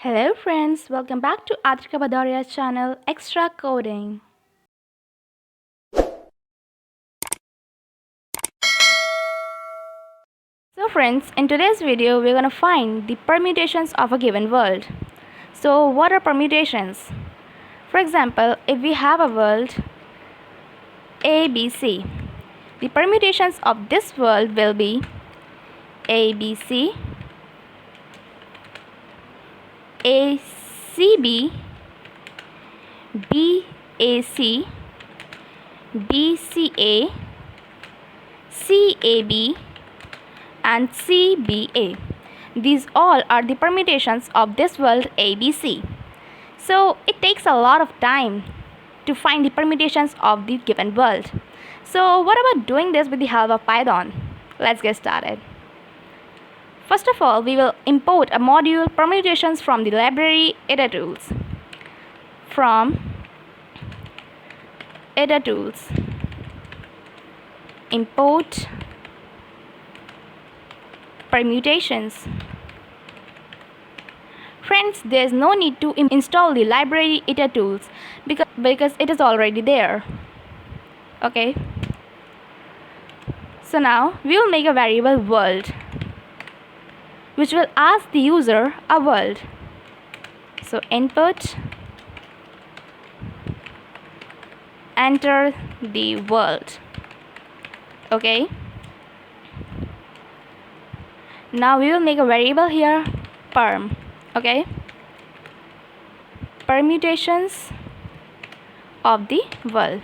Hello friends, welcome back to Adrika Badaria's channel Extra Coding. So friends, in today's video we're going to find the permutations of a given world. So what are permutations? For example, if we have a world ABC, the permutations of this world will be ABC, ACB, BAC, BCA, CAB and CBA. These all are the permutations of this world ABC. So it takes a lot of time to find the permutations of the given world. So what about doing this with the help of Python? Let's get started. First of all, we will import a module permutations from the library EdaTools. From EdaTools, import permutations. Friends, there is no need to install the library EdaTools because it is already there. Okay. So now we will make a variable world which will ask the user a world. So input, enter the world. Okay. Now we will make a variable here, perm. Okay. Permutations of the world.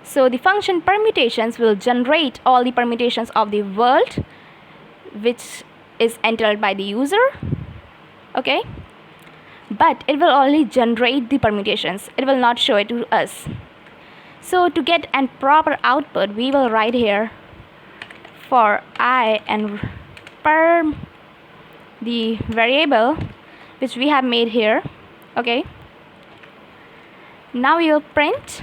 So the function permutations will generate all the permutations of the world which is entered by the user. Okay. But it will only generate the permutations. It will not show it to us. So to get a proper output, we will write here for I and perm the variable which we have made here. Okay. Now we will print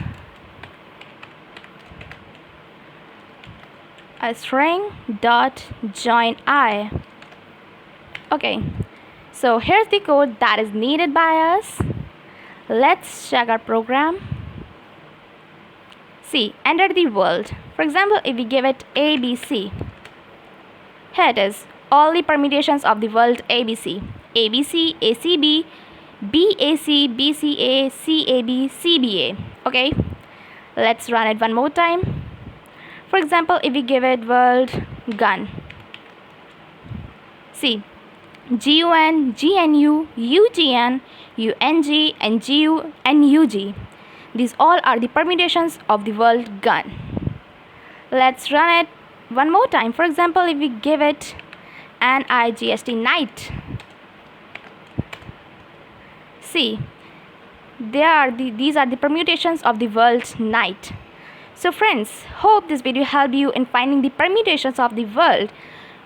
a string dot join I. Okay. So here's the code that is needed by us. Let's check our program. See, enter the world. For example, if we give it ABC, here it is, all the permutations of the world ABC. ABC, ACB, BAC, BCA, CAB, CBA. Okay, let's run it one more time. For example, if we give it world gun, see, GUN, GNU, UGN, UNG and GU and UG. These all are the permutations of the world gun. Let's run it one more time. For example, if we give it NIGST night, see, these are the permutations of the world night. So friends, hope this video helped you in finding the permutations of the world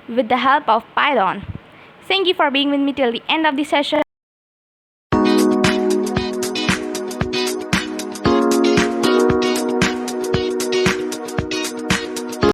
with the help of Python. Thank you for being with me till the end of the session.